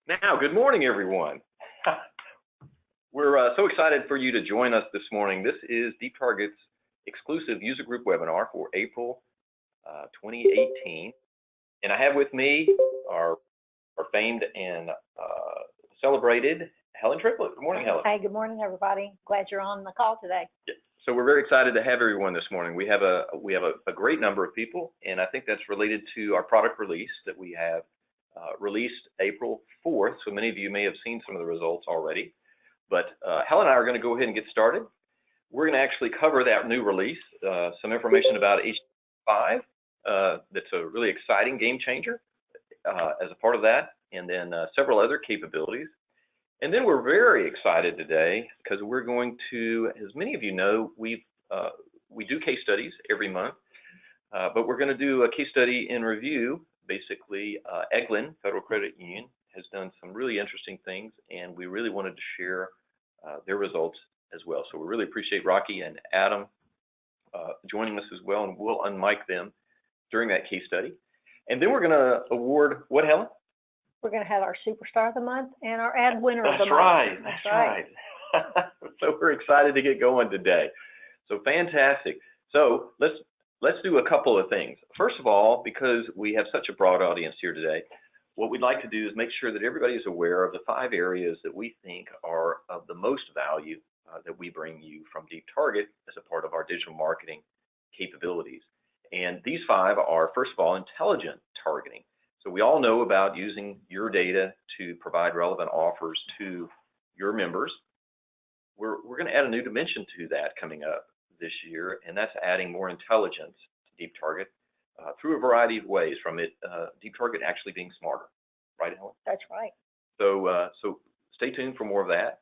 Now, good morning, everyone. We're so excited for you to join us this morning. This is DeepTarget's exclusive user group webinar for April 2018. And I have with me our famed and celebrated Helen Triplett. Good morning, Helen. Hey, good morning, everybody. Glad you're on the call today. So we're very excited to have everyone this morning. We have a great number of people, and I think that's related to our product release that we have released April 4th. So many of you may have seen some of the results already. But Helen and I are going to go ahead and get started. We're going to actually cover that new release, some information about H5. That's a really exciting game changer as a part of that, and then several other capabilities. And then we're very excited today because we're going to, as many of you know, we do case studies every month, but we're going to do a case study in review. Basically, Eglin Federal Credit Union has done some really interesting things, and we really wanted to share their results as well. So we really appreciate Rocky and Adam joining us as well, and we'll unmic them during that case study. And then we're going to award what, Helen? We're going to have our Superstar of the Month and our Ad Winner of the Month. That's right. So we're excited to get going today. So fantastic. So let's do a couple of things. First of all, because we have such a broad audience here today, what we'd like to do is make sure that everybody is aware of the 5 areas that we think are of the most value that we bring you from DeepTarget as a part of our digital marketing capabilities. And these 5 are, first of all, intelligent targeting. So we all know about using your data to provide relevant offers to your members. We're going to add a new dimension to that coming up this year, and that's adding more intelligence to DeepTarget through a variety of ways, from DeepTarget actually being smarter. Right, Helen? That's right. So stay tuned for more of that.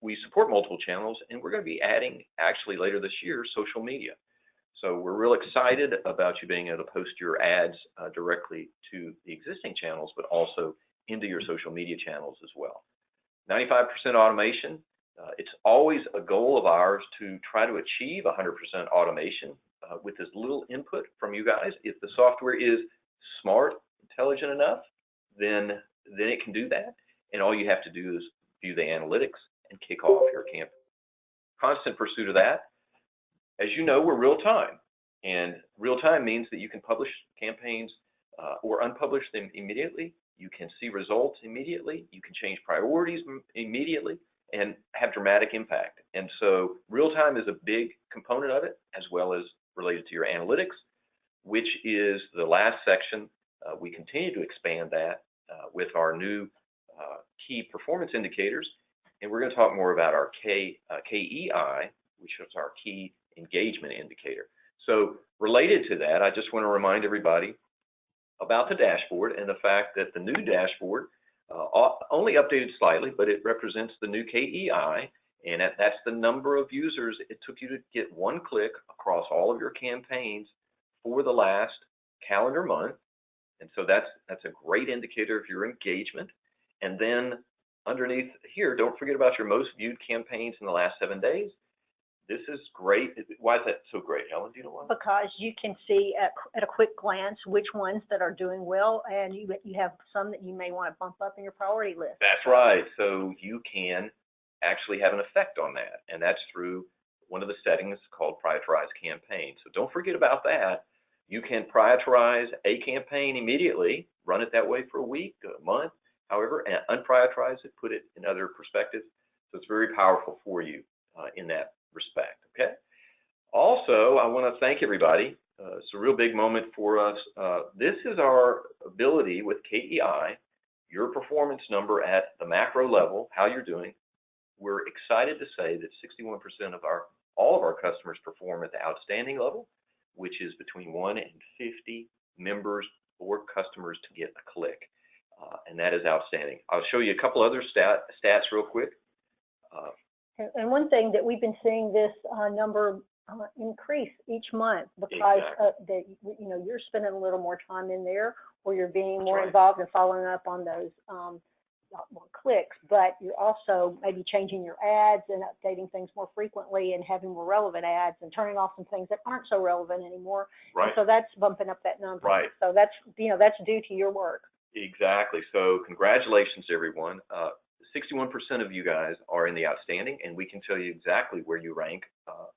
We support multiple channels, and we're going to be adding, actually later this year, social media. So we're real excited about you being able to post your ads directly to the existing channels, but also into your social media channels as well. 95% automation. It's always a goal of ours to try to achieve 100% automation with as little input from you guys. If the software is smart, intelligent enough, then it can do that. And all you have to do is view the analytics and kick off your campaign. Constant pursuit of that. As you know, we're real time. And real time means that you can publish campaigns or unpublish them immediately. You can see results immediately. You can change priorities immediately and have dramatic impact. And so real time is a big component of it, as well as related to your analytics, which is the last section. We continue to expand that with our new key performance indicators. And we're going to talk more about our KEI, which is our key engagement indicator. So related to that, I just want to remind everybody about the dashboard and the fact that the new dashboard only updated slightly, but it represents the new KEI, and that's the number of users it took you to get one click across all of your campaigns for the last calendar month. And so that's a great indicator of your engagement. And then underneath here, don't forget about your most viewed campaigns in the last 7 days. This is great. Why is that so great, Helen? Do you know why? Because you can see at a quick glance which ones that are doing well, and you have some that you may want to bump up in your priority list. That's right. So you can actually have an effect on that, and that's through one of the settings called Prioritize Campaign. So don't forget about that. You can prioritize a campaign immediately, run it that way for a week, a month, however, and unprioritize it, put it in other perspectives. So it's very powerful for you in that respect. Okay. Also, I want to thank everybody. It's a real big moment for us. This is our ability with KEI, your performance number at the macro level, how you're doing. We're excited to say that 61% of all of our customers perform at the outstanding level, which is between 1 and 50 members or customers to get a click, and that is outstanding. I'll show you a couple other stats real quick. And one thing that we've been seeing this number increase each month because you're spending a little more time in there, or you're being more involved in following up on those more clicks, but you're also maybe changing your ads and updating things more frequently and having more relevant ads and turning off some things that aren't so relevant anymore. Right. And so that's bumping up that number. Right. So that's due to your work. Exactly. So congratulations, everyone. 61% of you guys are in the outstanding, and we can tell you exactly where you rank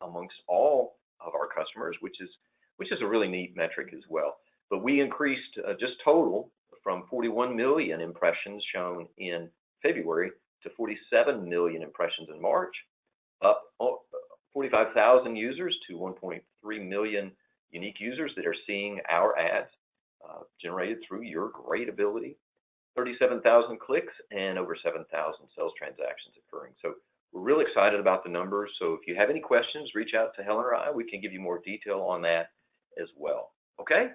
amongst all of our customers, which is a really neat metric as well. But we increased just total from 41 million impressions shown in February to 47 million impressions in March, up 45,000 users to 1.3 million unique users that are seeing our ads generated through your great ability, 37,000 clicks, and over 7,000 sales transactions occurring. So we're really excited about the numbers. So if you have any questions, reach out to Helen or I. We can give you more detail on that as well. Okay?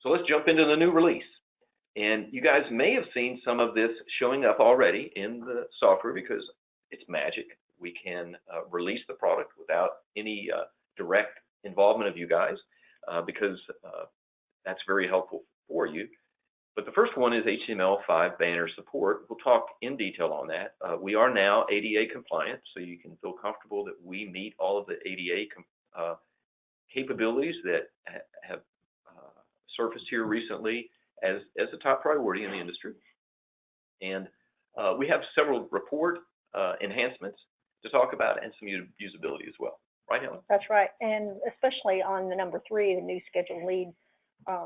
So let's jump into the new release. And you guys may have seen some of this showing up already in the software because it's magic. We can release the product without any direct involvement of you guys because that's very helpful for you. But the first one is HTML5 banner support. We'll talk in detail on that. We are now ADA compliant, so you can feel comfortable that we meet all of the ADA capabilities that have surfaced here recently as a top priority in the industry. And we have several report enhancements to talk about and some usability as well. Right, Helen? That's right, and especially on the number 3, the new scheduled lead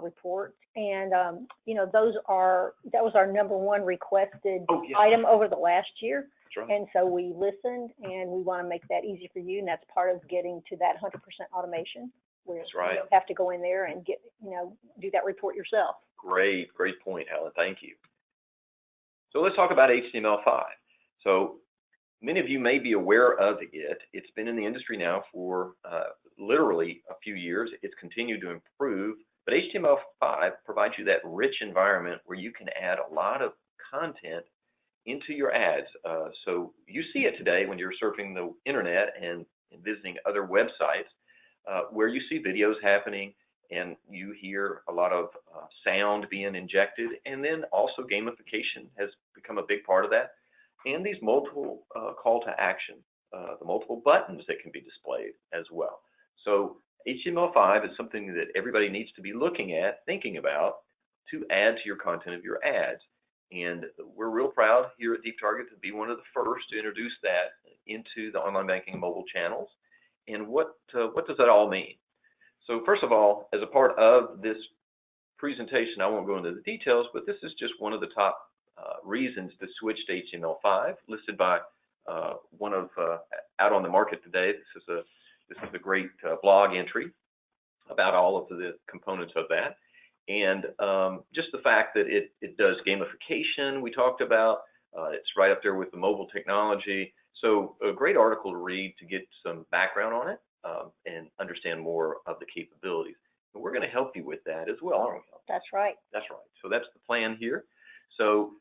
report, and that was our number 1 requested item over the last year. That's right. And so we listened, and we want to make that easy for you, and that's part of getting to that 100% automation, where that's right. You don't have to go in there and get do that report yourself. Great point, Helen. Thank you. So let's talk about HTML5. So many of you may be aware of it. It's been in the industry now for literally a few years. It's continued to improve. But HTML5 provides you that rich environment where you can add a lot of content into your ads. So you see it today when you're surfing the internet and visiting other websites where you see videos happening and you hear a lot of sound being injected. And then also gamification has become a big part of that. And these multiple call to action, the multiple buttons that can be displayed as well. So HTML5 is something that everybody needs to be looking at, thinking about, to add to your content of your ads. And we're real proud here at DeepTarget to be one of the first to introduce that into the online banking and mobile channels. And what does that all mean? So first of all, as a part of this presentation, I won't go into the details, but this is just one of the top reasons to switch to HTML5, listed by one of out on the market today. This is a great blog entry about all of the components of that. And just the fact that it does gamification, we talked about, it's right up there with the mobile technology. So a great article to read to get some background on it and understand more of the capabilities. And we're going to help you with that as well, aren't we? That's right. That's right. So that's the plan here. So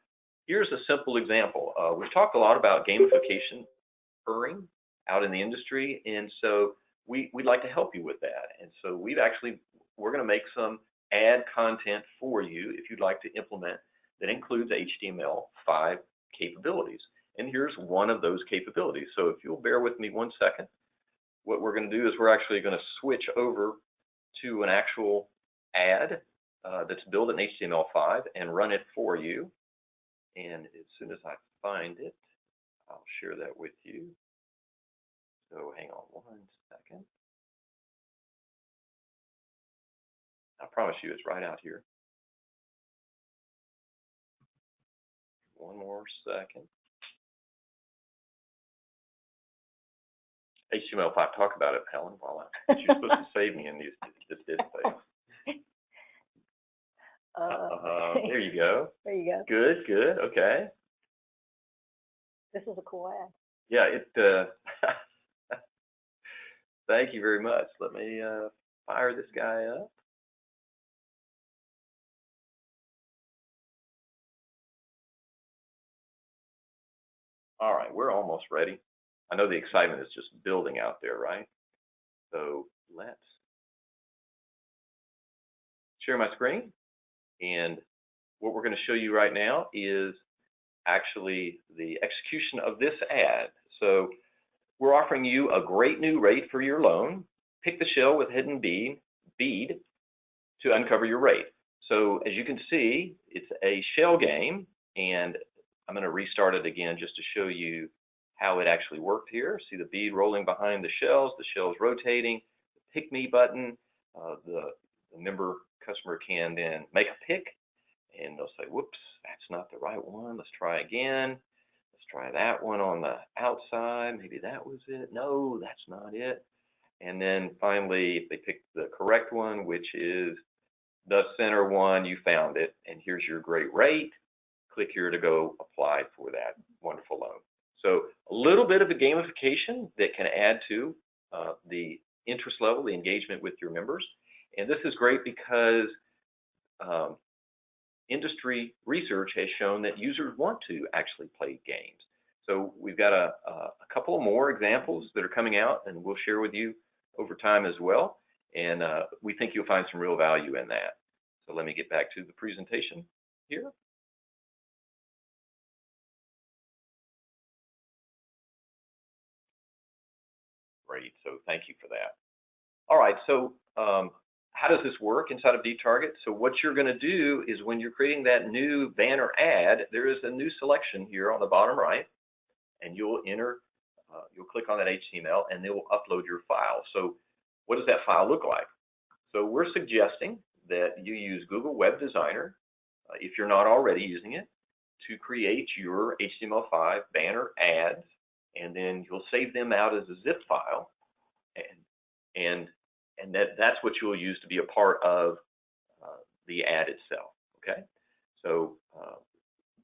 here's a simple example. We've talked a lot about gamification occurring out in the industry, and so we'd like to help you with that. And so we're going to make some ad content for you if you'd like to implement that includes HTML5 capabilities. And here's one of those capabilities. So if you'll bear with me one second, what we're going to do is we're actually going to switch over to an actual ad that's built in HTML5 and run it for you. And as soon as I find it, I'll share that with you. So hang on one second. I promise you it's right out here. One more second. HTML5, talk about it, Helen, while you're supposed to save me in these. Just did save. There you go. There you go. Good, okay. This is a cool ad. Yeah, thank you very much. Let me fire this guy up. All right, we're almost ready. I know the excitement is just building out there, right? So let's share my screen. And what we're going to show you right now is actually the execution of this ad. So we're offering you a great new rate for your loan. Pick the shell with hidden bead to uncover your rate. So as you can see, it's a shell game, and I'm going to restart it again just to show you how it actually worked here. See the bead rolling behind the shells rotating, the pick me button, the member customer can then make a pick, and they'll say, whoops, that's not the right one. Let's try again. Let's try that one on the outside. Maybe that was it. No, that's not it. And then finally, if they pick the correct one, which is the center one, you found it, and here's your great rate. Click here to go apply for that wonderful loan. So a little bit of a gamification that can add to the interest level, the engagement with your members. And this is great because industry research has shown that users want to actually play games. So we've got a couple more examples that are coming out, and we'll share with you over time as well. And we think you'll find some real value in that. So let me get back to the presentation here. Great, so thank you for that. All right, so how does this work inside of DeepTarget? So what you're going to do is when you're creating that new banner ad, there is a new selection here on the bottom right, and you'll enter, you'll click on that HTML, and they will upload your file. So what does that file look like? So we're suggesting that you use Google Web Designer, if you're not already using it, to create your HTML5 banner ads, and then you'll save them out as a zip file, and that's what you'll use to be a part of the ad itself. Okay, so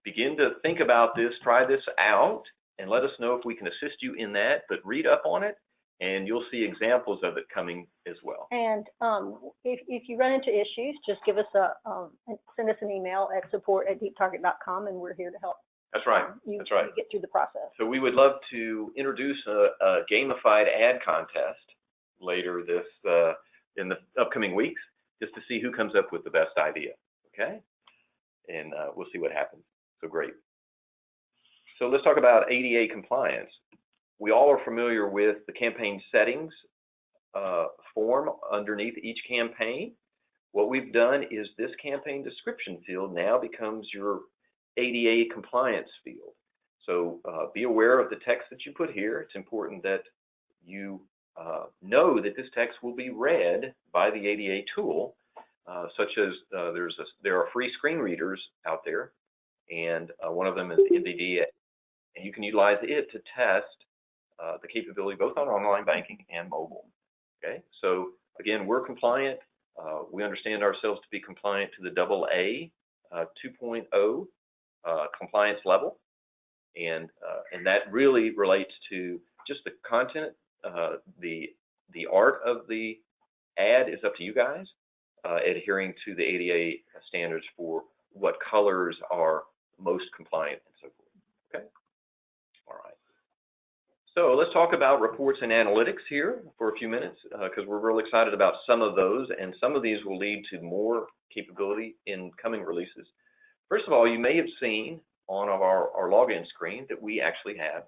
begin to think about this, try this out, and let us know if we can assist you in that. But read up on it, and you'll see examples of it coming as well. And if you run into issues, just give us send us an email at support@deeptarget.com, and we're here to help. That's right. You get through the process. So we would love to introduce a gamified ad contest later this in the upcoming weeks, just to see who comes up with the best idea. Okay, and we'll see what happens. So great. So let's talk about ADA compliance. We all are familiar with the campaign settings form underneath each campaign. What we've done is this campaign description field now becomes your ADA compliance field. So be aware of the text that you put here. It's important that you know that this text will be read by the ADA tool, such as there are free screen readers out there, and one of them is NVD, and you can utilize it to test the capability both on online banking and mobile. Okay, so again, we're compliant. We understand ourselves to be compliant to the AA 2.0 compliance level, and that really relates to just the content. The art of the ad is up to you guys, adhering to the ADA standards for what colors are most compliant and so forth. Okay, all right. So let's talk about reports and analytics here for a few minutes, because we're real excited about some of those, and some of these will lead to more capability in coming releases. First of all, you may have seen on our login screen that we actually have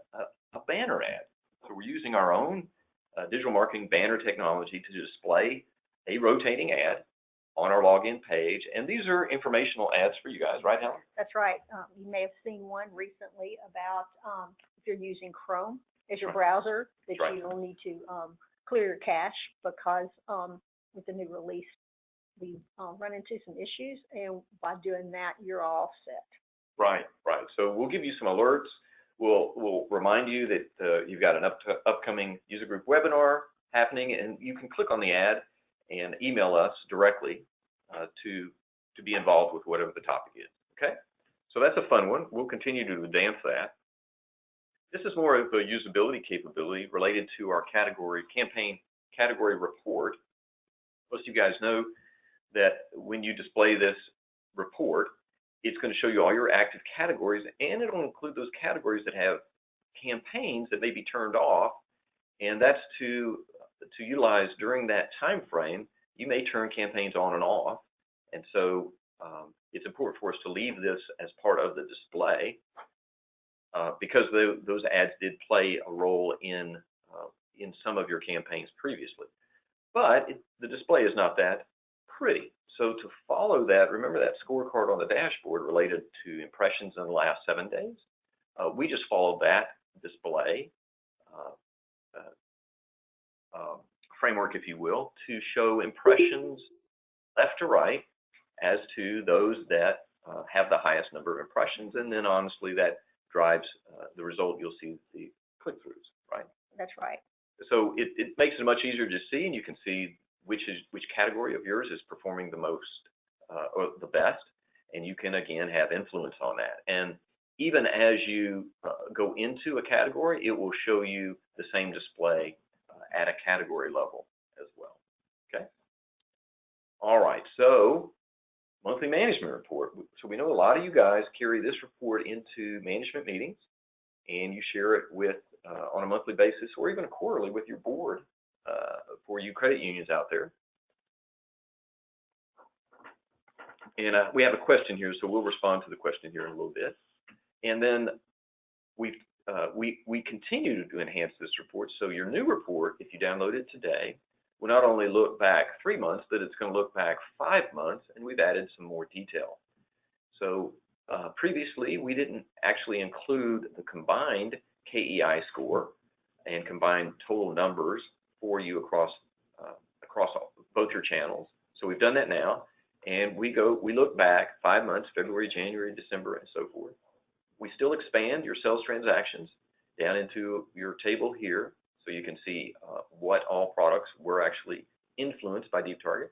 a banner ad. So we're using our own digital marketing banner technology to display a rotating ad on our login page, and these are informational ads for you guys, right, Helen? That's right. You may have seen one recently about if you're using Chrome as your browser, that you will need to clear your cache, because with the new release, we run into some issues, and by doing that, you're all set. Right, right. So we'll give you some alerts. We'll remind you that you've got an upcoming user group webinar happening, and you can click on the ad and email us directly to be involved with whatever the topic is. Okay, so that's a fun one. We'll continue to advance that. This is more of a usability capability related to our campaign category report. Most of you guys know that when you display this report, it's going to show you all your active categories, and it'll include those categories that have campaigns that may be turned off, and that's to utilize during that time frame. You may turn campaigns on and off, and so it's important for us to leave this as part of the display, because those ads did play a role in some of your campaigns previously. But the display is not that pretty. So to follow that, remember that scorecard on the dashboard related to impressions in the last 7 days? We just followed that display framework, if you will, to show impressions left to right as to those that have the highest number of impressions, and then honestly that drives the result. You'll see the click-throughs, right? That's right. So it makes it much easier to see, and you can see which category of yours is performing the most or the best, and you can again have influence on that. And even as you go into a category, it will show you the same display at a category level as well. Okay. All right. So monthly management report. So we know a lot of you guys carry this report into management meetings, and you share it with on a monthly basis or even quarterly with your board for you credit unions out there. And we have a question here, so we'll respond to the question here in a little bit. And then we continue to enhance this report. So your new report, if you download it today, will not only look back 3 months, but it's going to look back 5 months, and we've added some more detail. So previously, we didn't actually include the combined KEI score and combined total numbers for you across both your channels. So we've done that now, and we look back 5 months, February, January, December, and so forth. We still expand your sales transactions down into your table here, so you can see what all products were actually influenced by DeepTarget.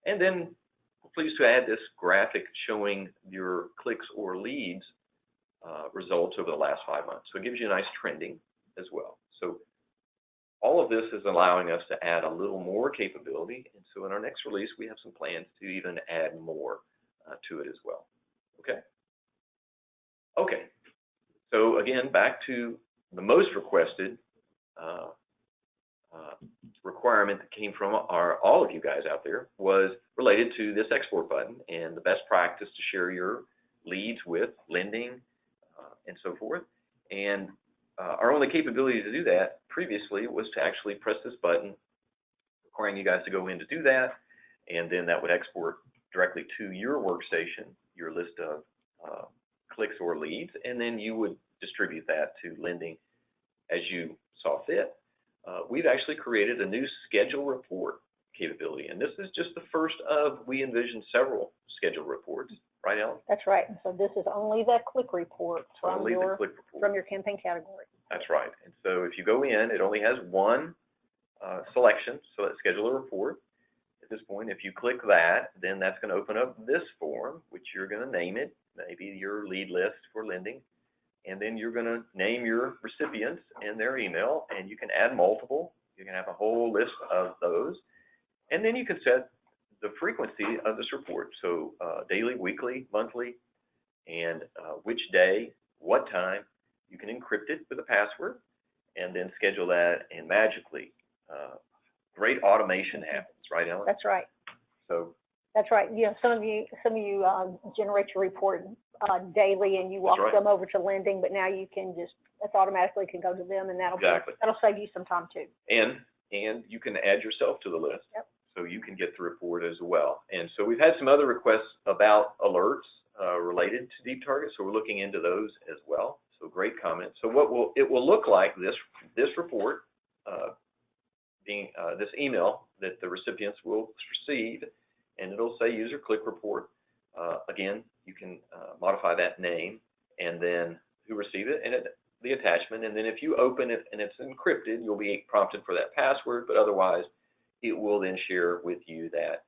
And then we're pleased to add this graphic showing your clicks or leads results over the last 5 months. So it gives you a nice trending as well. So all of this is allowing us to add a little more capability. And so in our next release, we have some plans to even add more to it as well. Okay? Okay. So again, back to the most requested requirement that came from all of you guys out there was related to this export button and the best practice to share your leads with lending and so forth. And our only capability to do that previously was to actually press this button, requiring you guys to go in to do that, and then that would export directly to your workstation, your list of clicks or leads, and then you would distribute that to lending as you saw fit. We've actually created a new schedule report capability, and this is just the first of, we envision several schedule reports, right, Ellen? That's right. So this is only the click report from your campaign category. That's right. And so if you go in, it only has one selection, so let's schedule a report. At this point, if you click that, then that's going to open up this form, which you're going to name it, maybe your lead list for lending. And then you're going to name your recipients and their email, and you can add multiple. You can have a whole list of those. And then you can set the frequency of this report, so daily, weekly, monthly, and which day, what time. You can encrypt it with a password, and then schedule that, and magically, great automation happens, right, Ellen? That's right. So that's right. You know, some of you generate your report daily, and you walk them over to lending, but now you can just automatically can go to them, and that'll save you some time too. And you can add yourself to the list. Yep. So you can get the report as well. And so we've had some other requests about alerts related to DeepTarget, so we're looking into those as well. So great comment. So it will look like this report, being this email that the recipients will receive, and it'll say user click report. Again, you can modify that name and then who received it and the attachment. And then if you open it and it's encrypted, you'll be prompted for that password, but otherwise it will then share with you that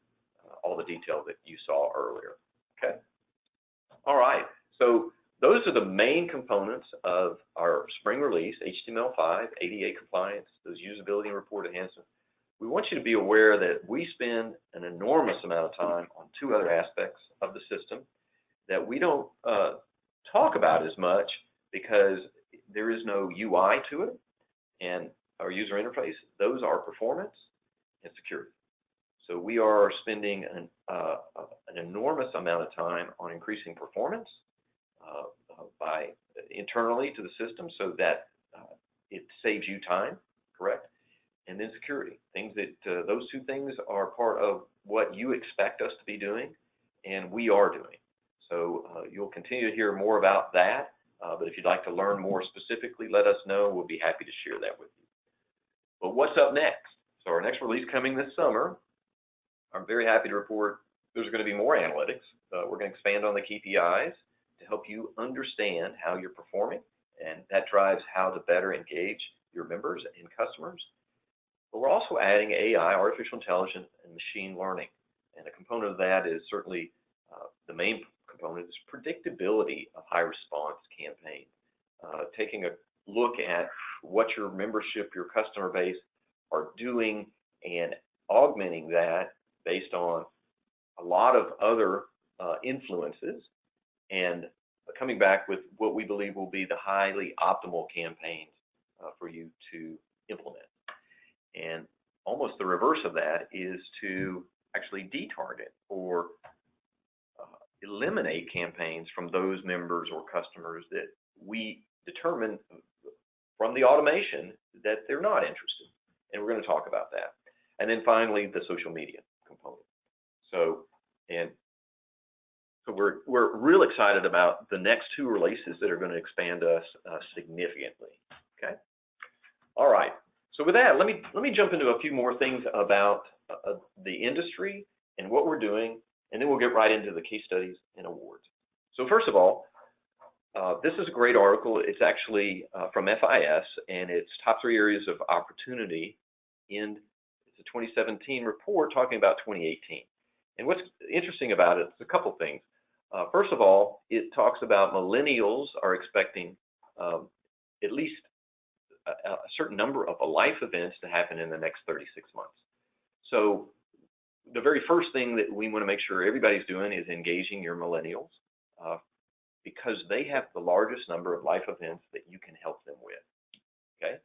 all the detail that you saw earlier. Okay. All right. So those are the main components of our spring release, HTML5, ADA compliance, those usability and report enhancements. We want you to be aware that we spend an enormous amount of time on two other aspects of the system that we don't talk about as much because there is no UI to it and our user interface. Those are performance and security. So we are spending an enormous amount of time on increasing performance by internally to the system so that it saves you time, correct? And then security, things that those two things are part of what you expect us to be doing, and we are doing. So you'll continue to hear more about that, but if you'd like to learn more specifically, let us know. We'll be happy to share that with you. But what's up next? So our next release coming this summer, I'm very happy to report there's going to be more analytics. We're going to expand on the KPIs to help you understand how you're performing, and that drives how to better engage your members and customers. But we're also adding AI, artificial intelligence, and machine learning. And a component of that is certainly the main component is predictability of high response campaigns. Taking a look at what your membership, your customer base are doing and augmenting that based on a lot of other influences, and coming back with what we believe will be the highly optimal campaigns for you to implement. And almost the reverse of that is to actually detarget or eliminate campaigns from those members or customers that we determine from the automation that they're not interested. And we're going to talk about that. And then finally, the social media component. So we're real excited about the next two releases that are going to expand us significantly. Okay. All right. So with that, let me jump into a few more things about the industry and what we're doing, and then we'll get right into the case studies and awards. So first of all, this is a great article. It's actually from FIS, and it's top 3 areas of opportunity in it's a 2017 report talking about 2018. And what's interesting about it is a couple things. First of all, it talks about millennials are expecting at least a certain number of life events to happen in the next 36 months. So the very first thing that we want to make sure everybody's doing is engaging your millennials because they have the largest number of life events that you can help them with. Okay.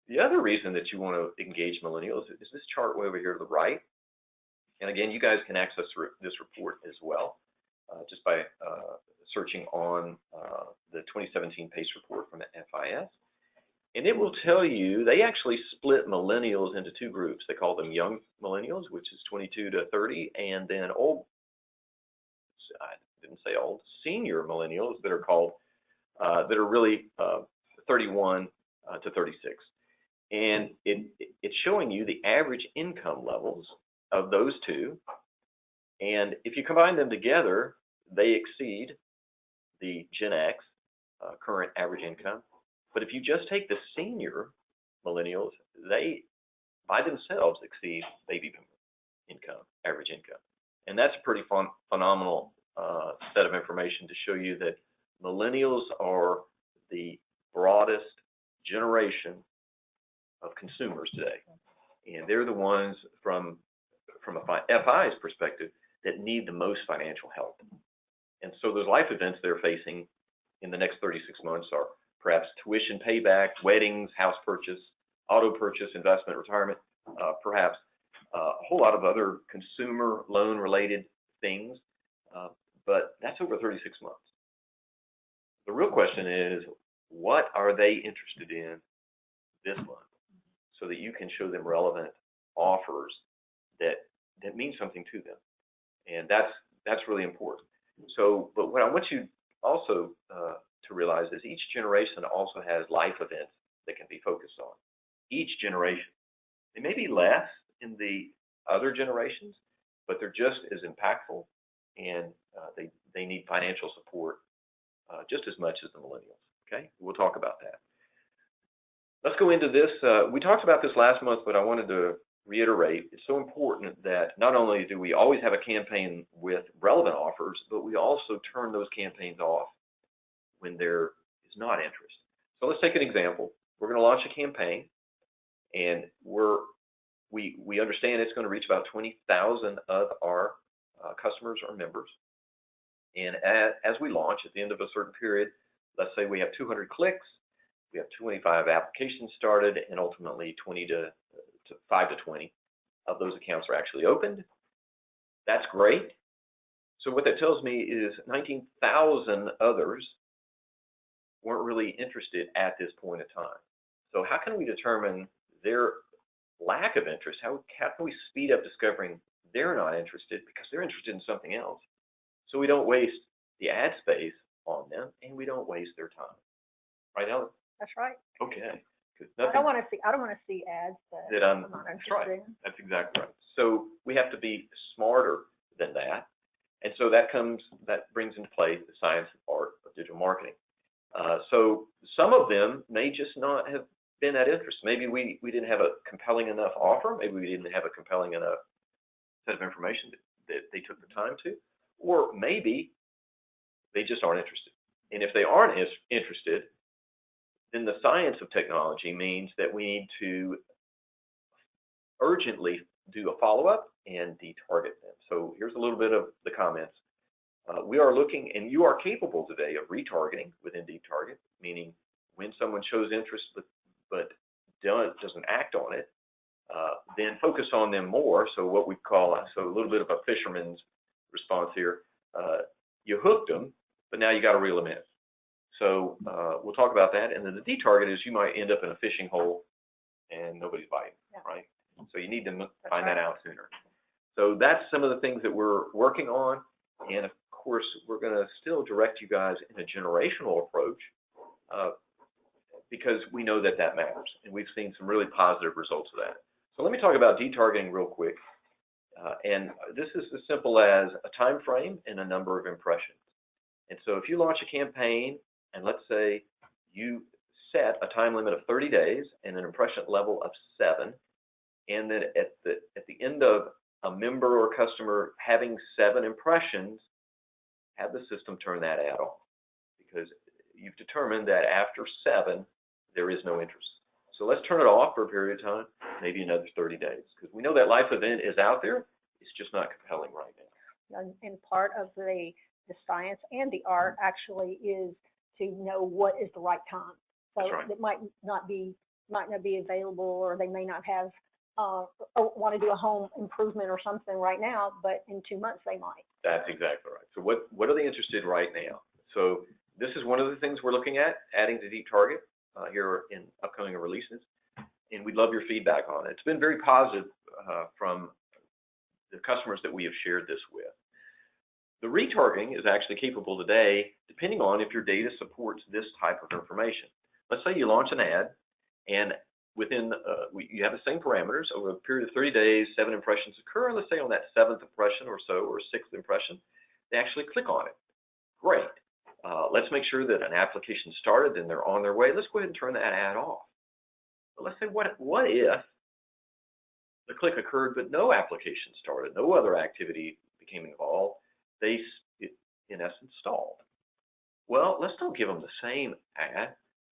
The other reason that you want to engage millennials is this chart way over here to the right. And again, you guys can access this report as well just by searching on the 2017 PACE report from the FIS. And it will tell you, they actually split millennials into 2 groups. They call them young millennials, which is 22 to 30, and then old, I didn't say old, senior millennials that are called, that are really 31 to 36. And it's showing you the average income levels of those 2. And if you combine them together, they exceed the Gen X current average income. But if you just take the senior millennials, they by themselves exceed baby boomer income, average income. And that's a pretty phenomenal set of information to show you that millennials are the broadest generation of consumers today. And they're the ones from a FI's perspective that need the most financial help. And so those life events they're facing in the next 36 months are perhaps tuition payback, weddings, house purchase, auto purchase, investment, retirement, perhaps a whole lot of other consumer loan related things, but that's over 36 months. The real question is, what are they interested in this month so that you can show them relevant offers that mean something to them? And that's really important. So, but what I want you also to realize is each generation also has life events that can be focused on. Each generation. They may be less in the other generations, but they're just as impactful, and they need financial support just as much as the millennials. Okay, we'll talk about that. Let's go into this. We talked about this last month, but I wanted to reiterate, it's so important that not only do we always have a campaign with relevant offers, but we also turn those campaigns off when there is not interest. So let's take an example. We're going to launch a campaign, and we understand it's going to reach about 20,000 of our customers or members. And as we launch at the end of a certain period, let's say we have 200 clicks, we have 25 applications started, and ultimately 5 to 20 of those accounts are actually opened. That's great. So what that tells me is 19,000 others weren't really interested at this point in time. So how can we determine their lack of interest? How can we speed up discovering they're not interested because they're interested in something else. So we don't waste the ad space on them, and we don't waste their time. Right, Ellen? That's right. Okay. I don't want to see ads that I'm not that's interested right. in. That's exactly right. So we have to be smarter than that. And so that brings into play the science and art of digital marketing. So some of them may just not have been that interest. Maybe we didn't have a compelling enough offer. Maybe we didn't have a compelling enough set of information that they took the time to. Or maybe they just aren't interested. And if they aren't interested, then the science of technology means that we need to urgently do a follow-up and detarget them. So here's a little bit of the comments. We are looking, and you are capable today of retargeting within DeepTarget, meaning when someone shows interest but doesn't act on it, then focus on them more. So what we call, so a little bit of a fisherman's response here. You hooked them, but now you got to reel them in. So we'll talk about that. And then the detarget is you might end up in a fishing hole and nobody's biting, right? So you need to find that out sooner. So that's some of the things that we're working on. And of course, we're going to still direct you guys in a generational approach because we know that that matters. And we've seen some really positive results of that. So let me talk about detargeting real quick. And this is as simple as a time frame and a number of impressions. And so if you launch a campaign, and let's say you set a time limit of 30 days and an impression level of 7, and then at the end of a member or customer having 7 impressions, have the system turn that ad off, because you've determined that after 7 there is no interest. So let's turn it off for a period of time, maybe another 30 days, because we know that life event is out there. It's just not compelling right now. And part of the science and the art actually is to know what is the right time. So it might not be available, or they may not have or want to do a home improvement or something right now, but in 2 months they might. That's exactly right. So what are they interested in right now? So this is one of the things we're looking at, adding to DeepTarget here in upcoming releases, and we'd love your feedback on it. It's been very positive from the customers that we have shared this with. The retargeting is actually capable today, depending on if your data supports this type of information. Let's say you launch an ad, and within you have the same parameters. Over a period of 30 days, 7 impressions occur. Let's say on that 7th impression or so, or 6th impression, they actually click on it. Great. Let's make sure that an application started and they're on their way. Let's go ahead and turn that ad off. But let's say, what if the click occurred but no application started, no other activity became involved? They, in essence, stalled. Well, let's don't give them the same ad.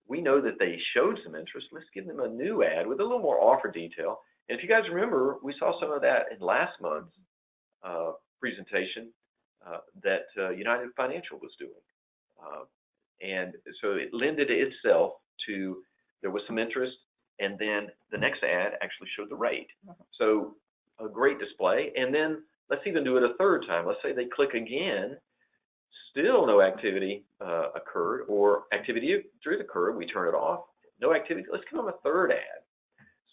We know that they showed some interest. Let's give them a new ad with a little more offer detail. And if you guys remember, we saw some of that in last month's presentation that United Financial was doing. And so it lended itself to, there was some interest, and then the next ad actually showed the rate. So a great display. And then let's even do it a third time. Let's say they click again, still no activity occurred, or activity did occur, we turn it off. No activity, let's give them a third ad.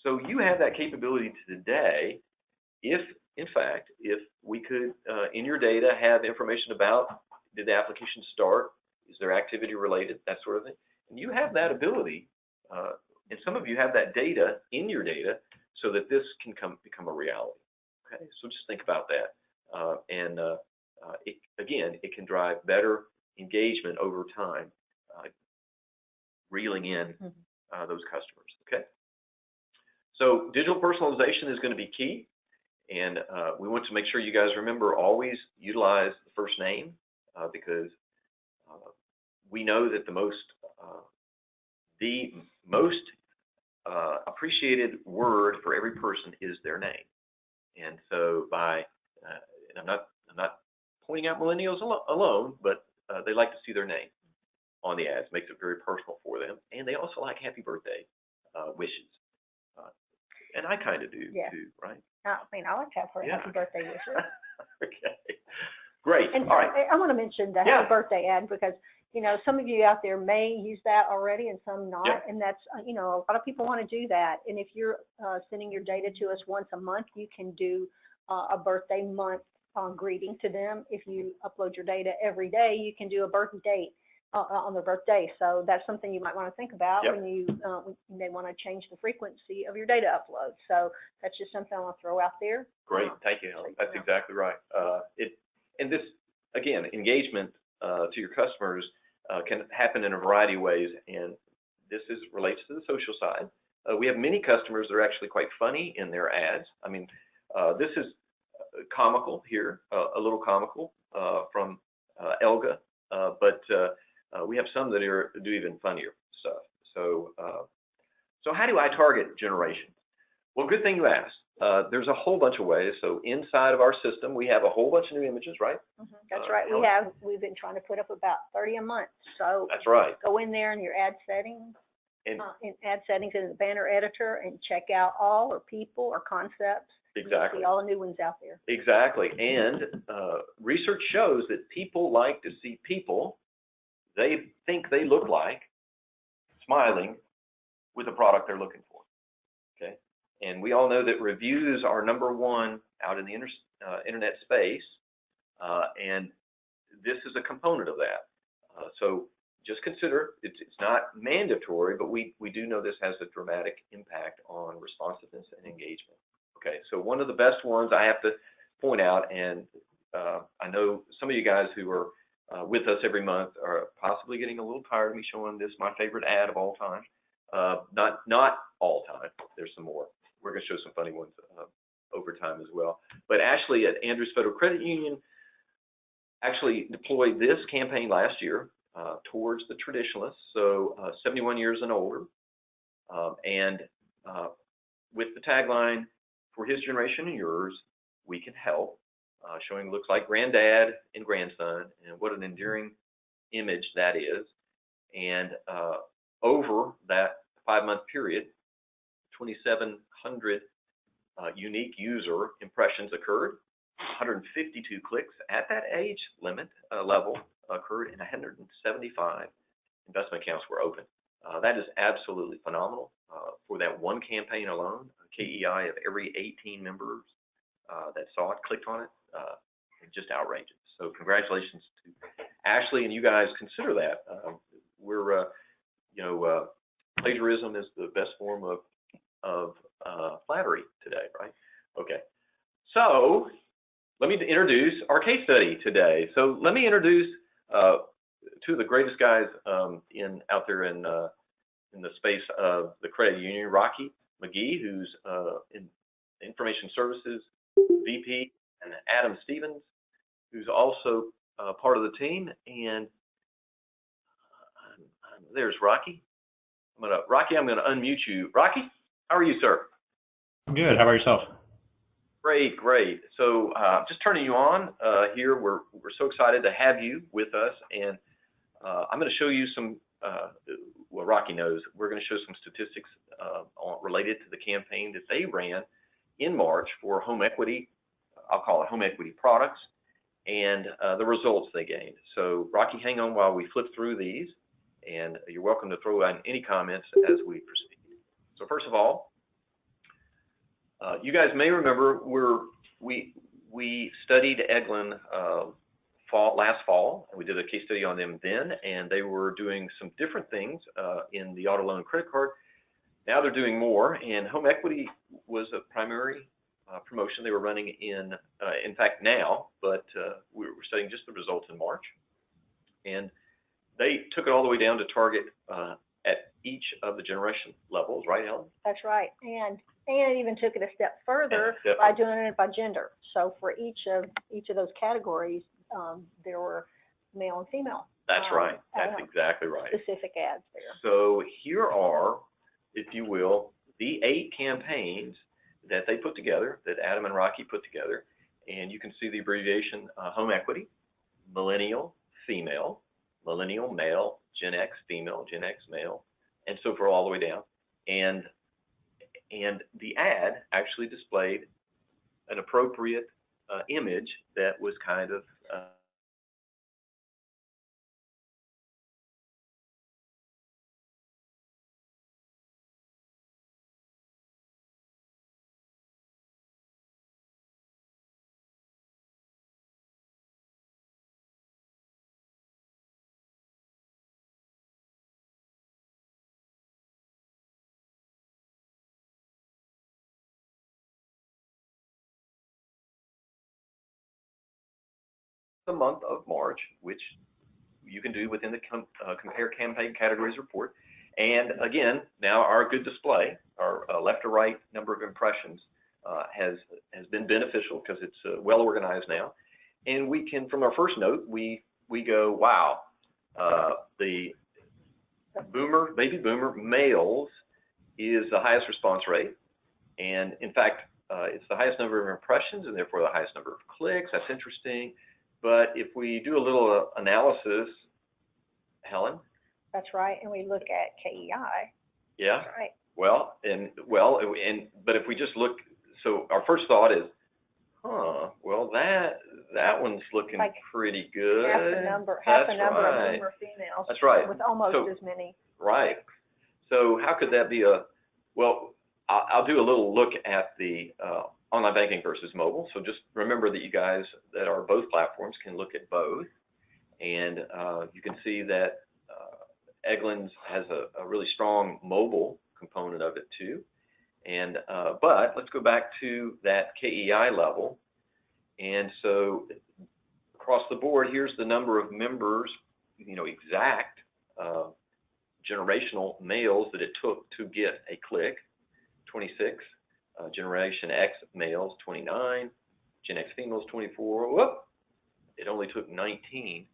So you have that capability today if, in fact, if we could, in your data, have information about, did the application start, is there activity related, that sort of thing. And you have that ability, and some of you have that data in your data so that this can become a reality. Okay, so just think about that. Again, it can drive better engagement over time, reeling in those customers. Okay. So digital personalization is going to be key, and we want to make sure you guys remember always utilize the first name because we know that the most appreciated word for every person is their name, and so and I'm not pointing out millennials alone, but they like to see their name on the ads. Makes it very personal for them, and they also like happy birthday wishes, and I kind of do too, right? I mean, I like to have her happy birthday wishes. Okay, great. And all right. I want to mention the happy birthday ad because some of you out there may use that already and some not, and that's a lot of people want to do that. And if you're sending your data to us once a month, you can do a birthday month greeting to them. If you upload your data every day, you can do a birth date on their birthday. So that's something you might want to think about when you may want to change the frequency of your data upload. So that's just something I want to throw out there. Great, thank you, Helen. That's exactly right. And this, again, engagement to your customers can happen in a variety of ways, and this relates to the social side. We have many customers that are actually quite funny in their ads. I mean, this is comical here, a little comical from Elga, but we have some that do even funnier stuff. So, so how do I target generation? Well, good thing you asked. There's a whole bunch of ways. So inside of our system, we have a whole bunch of new images, right? That's right. We've been trying to put up about 30 a month. So that's right. Go in there in your ad settings, in ad settings in the banner editor, and check out all or people or concepts. Exactly. See all the new ones out there. Exactly. And research shows that people like to see people they think they look like smiling with the product they're looking for. Okay. And we all know that reviews are #1 out in the internet space, and this is a component of that. So just consider it's not mandatory, but we do know this has a dramatic impact on responsiveness and engagement. Okay, so one of the best ones I have to point out, and I know some of you guys who are with us every month are possibly getting a little tired of me showing this, my favorite ad of all time. Not all time, there's some more. We're going to show some funny ones over time as well. But Ashley at Andrews Federal Credit Union actually deployed this campaign last year towards the traditionalists, so 71 years and older, and with the tagline, "For his generation and yours, we can help," showing looks like granddad and grandson, and what an endearing image that is. And over that 5-month period, 2,700 unique user impressions occurred, 152 clicks at that age limit level occurred, and 175 investment accounts were opened. That is absolutely phenomenal for that one campaign alone. KEI of every 18 members that saw it, clicked on it, just outrageous. So congratulations to Ashley, and you guys consider that. Plagiarism is the best form of flattery today, right? Okay, so let me introduce our case study today. So let me introduce two of the greatest guys out there in the space of the credit union, Rocky McGee, who's in Information Services VP, and Adam Stevens, who's also part of the team. And there's Rocky. Rocky, I'm going to unmute you. Rocky, how are you, sir? I'm good. How about yourself? Great, great. So just turning you on here. We're so excited to have you with us, and I'm going to show you some. Well, Rocky knows we're going to show some statistics related to the campaign that they ran in March for home equity. I'll call it home equity products, and the results they gained. So Rocky, hang on while we flip through these, and you're welcome to throw in any comments as we proceed. So first of all, you guys may remember we studied Eglin last fall, and we did a case study on them then, and they were doing some different things in the auto loan and credit card. Now they're doing more, and home equity was a primary promotion they were running in fact now, but we were studying just the results in March, and they took it all the way down to target at each of the generation levels, right, Helen? That's right, and even took it a step further by doing it by gender. So for each of those categories, there were male and female. That's right. That's exactly right. Specific ads there. So here are, if you will, the 8 campaigns that they put together, that Adam and Rocky put together, and you can see the abbreviation home equity, millennial female, millennial male, Gen X female, Gen X male, and so forth all the way down. And the ad actually displayed an appropriate image that was kind of the month of March, which you can do within the Compare Campaign Categories report. And again, now our good display, our left to right number of impressions has been beneficial because it's well organized now. And we can, from our first note, we go, wow, the baby boomer males is the highest response rate. And in fact, it's the highest number of impressions and therefore the highest number of clicks. That's interesting. But if we do a little analysis, Helen? That's right. And we look at KEI. Yeah. That's right. But if we just look, so our first thought is, well, that one's looking like pretty good. Half the number of boomer females. That's right. With almost as many. Right. So how could that be well, I'll do a little look at the online banking versus mobile. So just remember that you guys that are both platforms can look at both. And you can see that Eglins has a really strong mobile component of it too. And but let's go back to that KEI level. And so across the board, here's the number of members, exact generational males that it took to get a click, 26. Generation X males, 29. Gen X females, 24. Whoop! It only took 19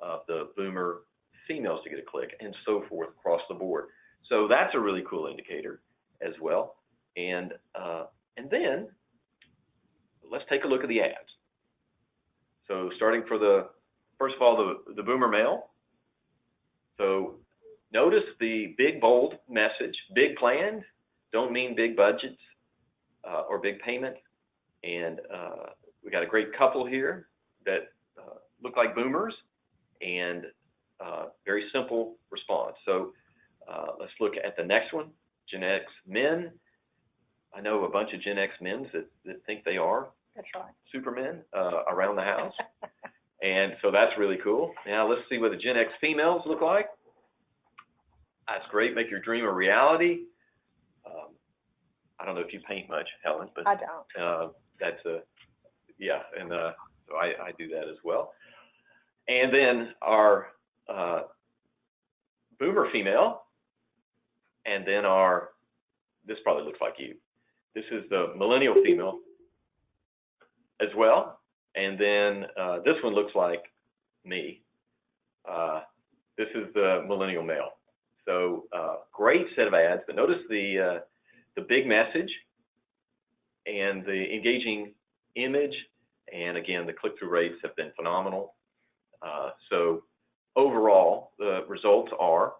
of the boomer females to get a click, and so forth across the board. So that's a really cool indicator as well. And then let's take a look at the ads. So starting for first of all, the boomer male. So notice the big bold message, big plans don't mean big budgets or big payments. And we got a great couple here that look like boomers and very simple response. So let's look at the next one, Gen X men. I know a bunch of Gen X men that think they are Supermen around the house. And so that's really cool. Now let's see what the Gen X females look like. That's great. Make your dream a reality. I don't know if you paint much, Helen, but I don't. That's yeah, and so I do that as well. And then our boomer female, and then this probably looks like you. This is the millennial female as well. And then this one looks like me. This is the millennial male. So great set of ads, but notice the big message and the engaging image. And again, the click-through rates have been phenomenal. So overall, the results are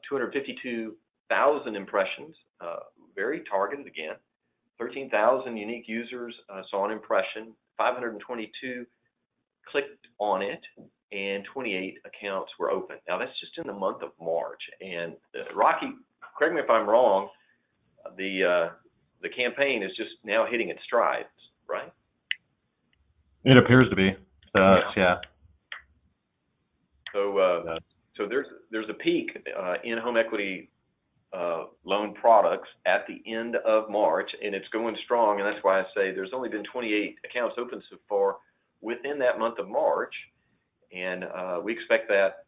252,000 impressions, very targeted again. 13,000 unique users saw an impression, 522 clicked on it, and 28 accounts were open. Now that's just in the month of March. And Rocky, correct me if I'm wrong, the campaign is just now hitting its strides, right? It appears to be. Yeah. So there's a peak in home equity loan products at the end of March, and it's going strong. And that's why I say there's only been 28 accounts open so far within that month of March, and we expect that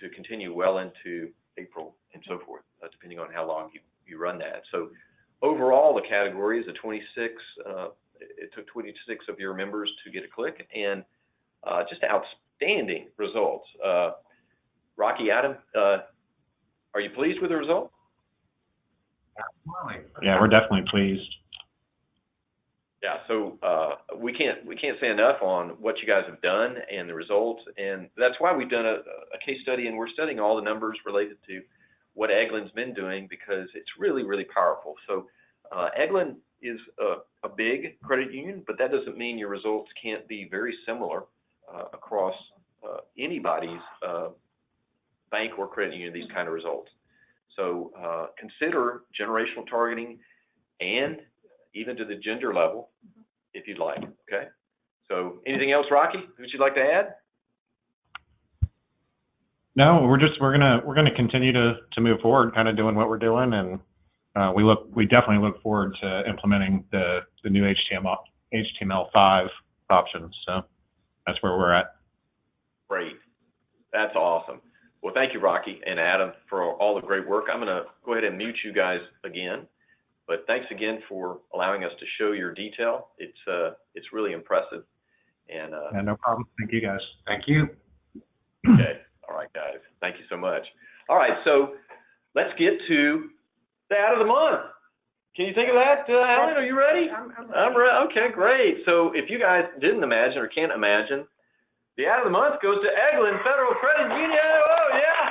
to continue well into April and so forth, depending on how long you run that. So overall, the category is a 26. It took 26 of your members to get a click, and just outstanding results. Rocky, Adam, are you pleased with the result? Yeah, we're definitely pleased. Yeah, so we can't say enough on what you guys have done and the results, and that's why we've done a case study, and we're studying all the numbers related to what Eglin's been doing, because it's really, really powerful. So Eglin is a big credit union, but that doesn't mean your results can't be very similar across anybody's bank or credit union, these kind of results. So consider generational targeting and even to the gender level, if you'd like, okay? So anything else, Rocky, that you'd like to add? No, we're gonna continue to move forward, kind of doing what we're doing, and we definitely look forward to implementing the new HTML5 options. So that's where we're at. Great. That's awesome. Well, thank you, Rocky and Adam, for all the great work. I'm going to go ahead and mute you guys again, but thanks again for allowing us to show your detail. It's really impressive. And Yeah, no problem. Thank you, guys. Thank you. okay. All right, guys. Thank you so much. All right, so let's get to the ad of the month. Can you think of that, Alan? Are you ready? I'm ready. Okay, great. So if you guys didn't imagine or can't imagine, the ad of the month goes to Eglin Federal Credit Union. Oh, yeah.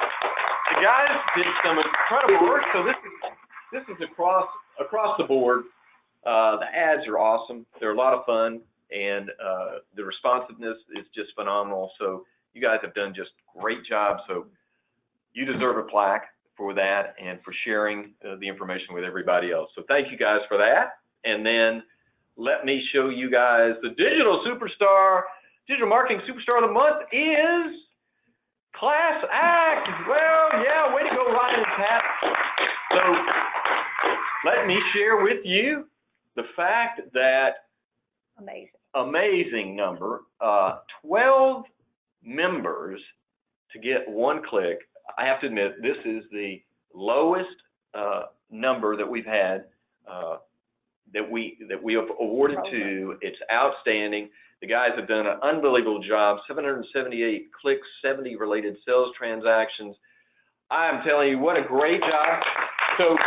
The guys did some incredible work. So this is across the board. The ads are awesome. They're a lot of fun, and the responsiveness is just phenomenal. So you guys have done just great job. So you deserve a plaque for that and for sharing the information with everybody else. So thank you guys for that. And then let me show you guys the digital marketing superstar of the month is Class Act. Well, yeah, way to go, Ryan and Pat. So let me share with you the fact that amazing number, 12 members to get one click. I have to admit, this is the lowest number that we've had that we have awarded to. It's outstanding. The guys have done an unbelievable job. 778 clicks, 70 related sales transactions. I'm telling you, what a great job. So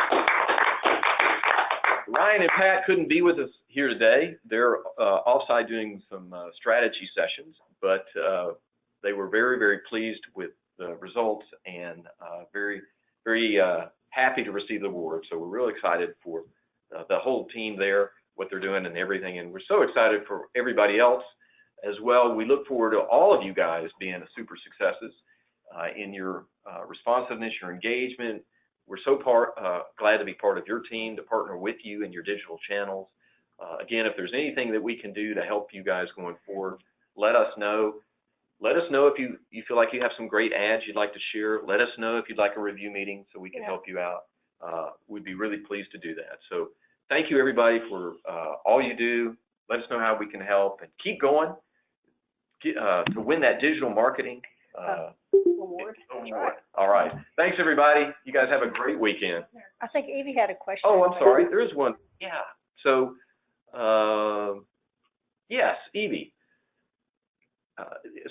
Ryan and Pat couldn't be with us here today. They're offsite doing some strategy sessions, but they were very, very pleased with the results and very, very happy to receive the award. So we're really excited for the whole team there, what they're doing and everything. And we're so excited for everybody else as well. We look forward to all of you guys being super successes in your responsiveness, your engagement. We're so glad to be part of your team, to partner with you in your digital channels. Again, if there's anything that we can do to help you guys going forward, let us know. Let us know if you feel like you have some great ads you'd like to share. Let us know if you'd like a review meeting so we can help you out. We'd be really pleased to do that. So thank you, everybody, for all you do. Let us know how we can help, and keep going to win that digital marketing award. All right. Thanks, everybody. You guys have a great weekend. I think Evie had a question. Oh, I'm sorry. There is one. Yeah. So, yes, Evie.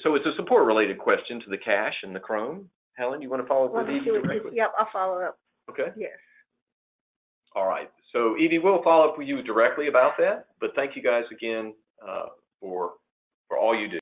So it's a support-related question to the cache and the Chrome. Helen, you want to follow up with Evie directly? Yep, I'll follow up. Okay. Yes. All right. So, Evie, we'll follow up with you directly about that. But thank you guys again for all you do.